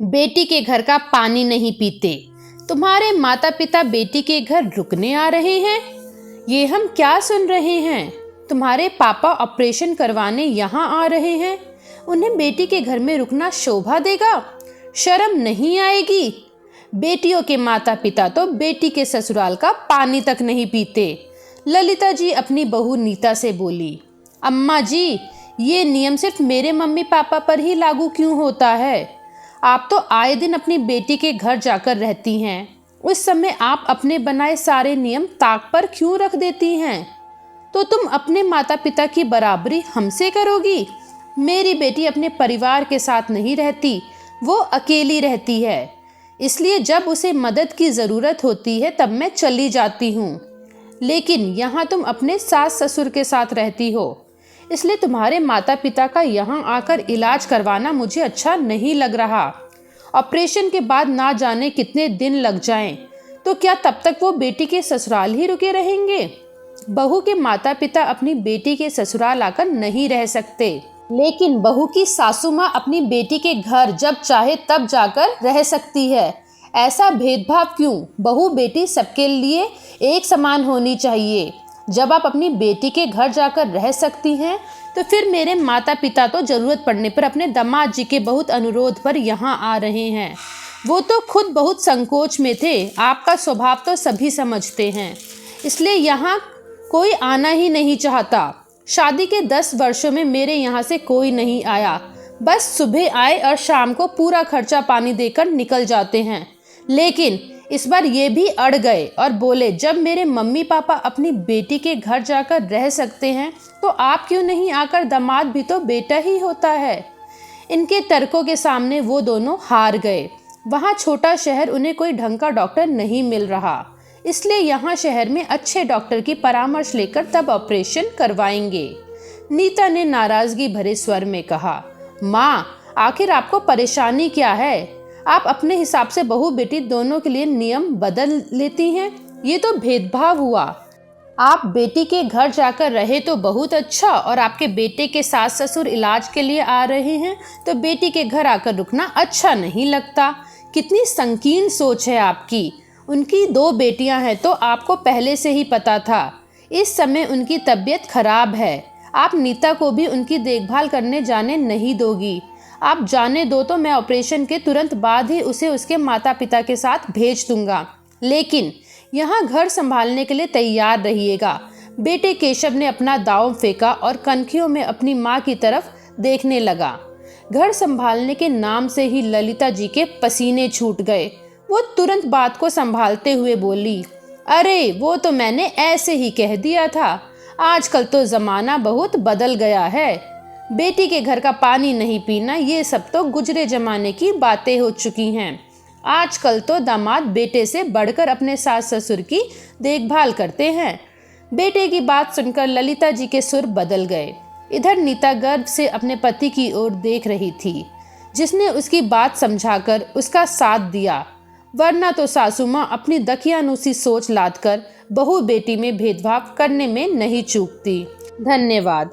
बेटी के घर का पानी नहीं पीते। तुम्हारे माता पिता बेटी के घर रुकने आ रहे हैं। ये हम क्या सुन रहे हैं? तुम्हारे पापा ऑपरेशन करवाने यहाँ आ रहे हैं। उन्हें बेटी के घर में रुकना शोभा देगा? शर्म नहीं आएगी? बेटियों के माता पिता तो बेटी के ससुराल का पानी तक नहीं पीते। ललिता जी अपनी बहू नीता से बोली, अम्मा जी, ये नियम सिर्फ मेरे मम्मी पापा पर ही लागू क्यों होता है? आप तो आए दिन अपनी बेटी के घर जाकर रहती हैं। उस समय आप अपने बनाए सारे नियम ताक पर क्यों रख देती हैं? तो तुम अपने माता पिता की बराबरी हमसे करोगी? मेरी बेटी अपने परिवार के साथ नहीं रहती, वो अकेली रहती है। इसलिए जब उसे मदद की ज़रूरत होती है तब मैं चली जाती हूँ। लेकिन यहाँ तुम अपने सास ससुर के साथ रहती हो, इसलिए तुम्हारे माता पिता का यहाँ आकर इलाज करवाना मुझे अच्छा नहीं लग रहा। ऑपरेशन के बाद ना जाने कितने दिन लग जाएं, तो क्या तब तक वो बेटी के ससुराल ही रुके रहेंगे? बहू के माता पिता अपनी बेटी के ससुराल आकर नहीं रह सकते, लेकिन बहू की सासू माँ अपनी बेटी के घर जब चाहे तब जाकर रह सकती है। ऐसा भेदभाव क्यों? बहू बेटी सबके लिए एक समान होनी चाहिए। जब आप अपनी बेटी के घर जाकर रह सकती हैं, तो फिर मेरे माता पिता तो ज़रूरत पड़ने पर अपने दामाद जी के बहुत अनुरोध पर यहाँ आ रहे हैं। वो तो खुद बहुत संकोच में थे। आपका स्वभाव तो सभी समझते हैं, इसलिए यहाँ कोई आना ही नहीं चाहता। शादी के 10 वर्षों में मेरे यहाँ से कोई नहीं आया। बस सुबह आए और शाम को पूरा खर्चा पानी देकर निकल जाते हैं। लेकिन इस बार ये भी अड़ गए और बोले, जब मेरे मम्मी पापा अपनी बेटी के घर जाकर रह सकते हैं तो आप क्यों नहीं आकर? दामाद भी तो बेटा ही होता है। इनके तर्कों के सामने वो दोनों हार गए। वहाँ छोटा शहर, उन्हें कोई ढंग का डॉक्टर नहीं मिल रहा, इसलिए यहाँ शहर में अच्छे डॉक्टर की परामर्श लेकर तब ऑपरेशन करवाएंगे। नीता ने नाराजगी भरे स्वर में कहा, माँ, आखिर आपको परेशानी क्या है? आप अपने हिसाब से बहू बेटी दोनों के लिए नियम बदल लेती हैं। ये तो भेदभाव हुआ। आप बेटी के घर जाकर रहे तो बहुत अच्छा, और आपके बेटे के सास ससुर इलाज के लिए आ रहे हैं तो बेटी के घर आकर रुकना अच्छा नहीं लगता। कितनी संकीर्ण सोच है आपकी। उनकी 2 बेटियां हैं तो आपको पहले से ही पता था। इस समय उनकी तबीयत खराब है। आप नीता को भी उनकी देखभाल करने जाने नहीं दोगी। आप जाने दो तो मैं ऑपरेशन के तुरंत बाद ही उसे उसके माता पिता के साथ भेज दूंगा, लेकिन यहाँ घर संभालने के लिए तैयार रहिएगा। बेटे केशव ने अपना दांव फेंका और कनखियों में अपनी माँ की तरफ देखने लगा। घर संभालने के नाम से ही ललिता जी के पसीने छूट गए। वो तुरंत बात को संभालते हुए बोली, अरे वो तो मैंने ऐसे ही कह दिया था। आजकल तो ज़माना बहुत बदल गया है। बेटी के घर का पानी नहीं पीना, ये सब तो गुजरे जमाने की बातें हो चुकी हैं। आजकल तो दामाद बेटे से बढ़कर अपने सास ससुर की देखभाल करते हैं। बेटे की बात सुनकर ललिता जी के सुर बदल गए। इधर नीता गर्व से अपने पति की ओर देख रही थी, जिसने उसकी बात समझाकर उसका साथ दिया। वरना तो सासू माँ अपनी दकियानूसी सोच लादकर बहू बेटी में भेदभाव करने में नहीं चूकती। धन्यवाद।